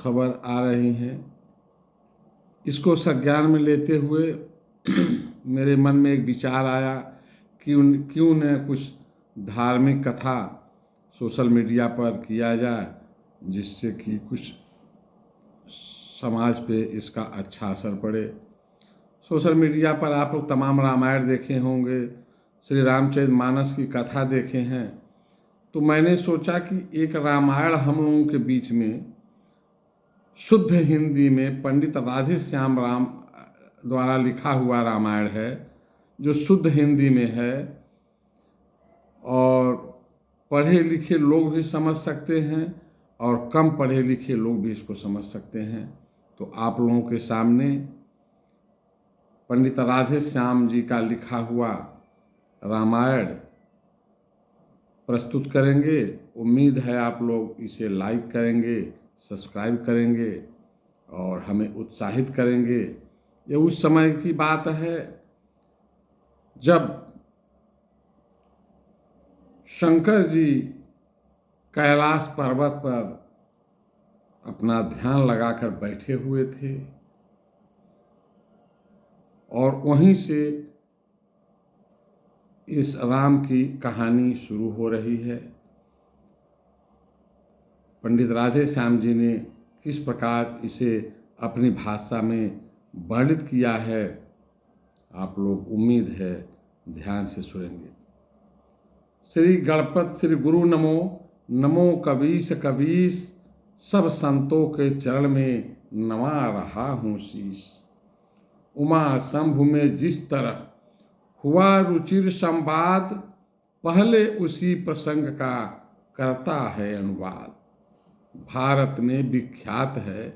खबर आ रही हैं, इसको संज्ञान में लेते हुए मेरे मन में एक विचार आया कि क्यों न कुछ धार्मिक कथा सोशल मीडिया पर किया जाए, जिससे कि कुछ समाज पे इसका अच्छा असर पड़े। सोशल मीडिया पर आप लोग तमाम रामायण देखे होंगे, श्री रामचरितमानस की कथा देखे हैं, तो मैंने सोचा कि एक रामायण हम लोगों के बीच में शुद्ध हिंदी में पंडित राधेश्याम राम द्वारा लिखा हुआ रामायण है, जो शुद्ध हिंदी में है और पढ़े लिखे लोग भी समझ सकते हैं और कम पढ़े लिखे लोग भी इसको समझ सकते हैं। तो आप लोगों के सामने पंडित राधेश्याम जी का लिखा हुआ रामायण प्रस्तुत करेंगे। उम्मीद है आप लोग इसे लाइक करेंगे, सब्सक्राइब करेंगे और हमें उत्साहित करेंगे। ये उस समय की बात है जब शंकर जी कैलाश पर्वत पर अपना ध्यान लगाकर बैठे हुए थे और वहीं से इस राम की कहानी शुरू हो रही है। पंडित राधेश्याम जी ने किस प्रकार इसे अपनी भाषा में वर्णित किया है, आप लोग उम्मीद है ध्यान से सुनेंगे। श्री गणपत श्री गुरु नमो, नमो कबीस कबीस, सब संतों के चरण में नवा रहा हूँ शीश। उमा शंभु में जिस तरह हुआ रुचिर संवाद, पहले उसी प्रसंग का करता है अनुवाद। भारत में विख्यात है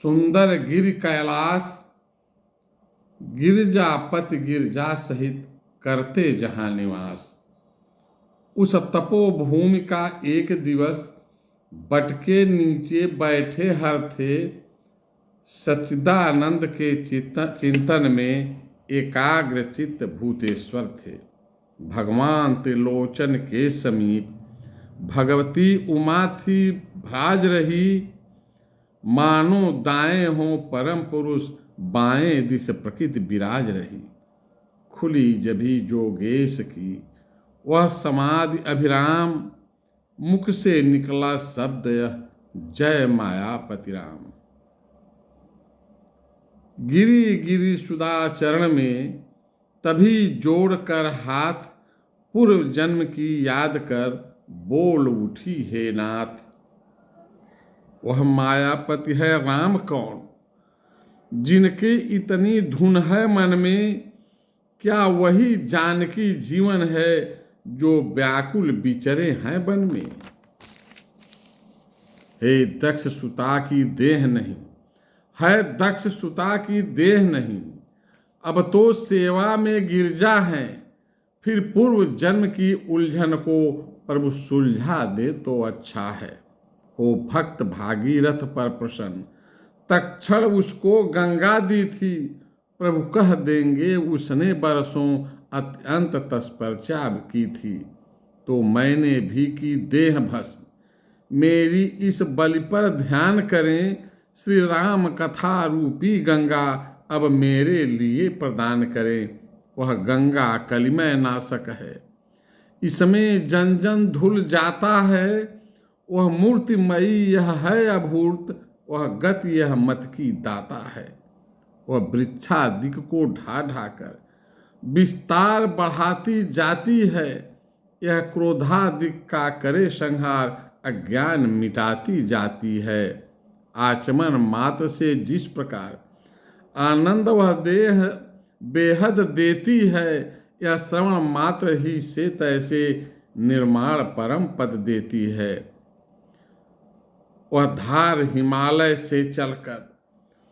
सुंदर गिर कैलाश, गिरजापति गिरजा सहित करते जहां निवास। उस तपोभूमि का एक दिवस, बटके नीचे बैठे हर थे, सच्चिदानंद के चिंतन में एकाग्र चित्त भूतेश्वर थे। भगवान त्रिलोचन के समीप भगवती उमा थी भ्राज रही, मानो दाएं हो परम पुरुष, बाएं दिश प्रकृति विराज रही। खुली जभी जोगेश की वह समाधि अभिराम, मुख से निकला शब्द यह जय मायापति राम। गिरी गिरी सुधा चरण में तभी जोड़कर हाथ, पूर्व जन्म की याद कर बोल उठी हे नाथ। वह मायापति है राम कौन, जिनके इतनी धुन है मन में, क्या वही जानकी जीवन है जो व्याकुल बिचरे हैं वन में। हे दक्ष सुता की देह नहीं, है दक्ष सुता की देह नहीं, अब तो सेवा में गिरजा है, फिर पूर्व जन्म की उलझन को प्रभु सुलझा दे तो अच्छा है। हो भक्त भागीरथ पर प्रसन्न, तत्क्षण उसको गंगा दी थी, प्रभु कह देंगे उसने बरसों अत्यंत तत्परचा की थी। तो मैंने भी की देह भस्म, मेरी इस बलि पर ध्यान करें, श्री राम कथा रूपी गंगा अब मेरे लिए प्रदान करें। वह गंगा कलिमय नाशक है, इसमें जन जन धुल जाता है। वह मूर्तिमयी यह है अभूत, वह गति यह मत की दाता है। वह वृक्षादिक को ढा ढा कर विस्तार बढ़ाती जाती है, यह क्रोधादिक का करे संहार, अज्ञान मिटाती जाती है। आचमन मात्र से जिस प्रकार आनंद वह देह बेहद देती है, यह श्रवण मात्र ही से तैसे निर्माण परम पद देती है। वह धार हिमालय से चलकर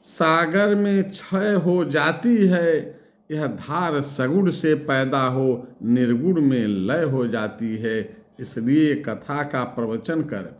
सागर में क्षय हो जाती है, यह धार सगुण से पैदा हो निर्गुण में लय हो जाती है। इसलिए कथा का प्रवचन कर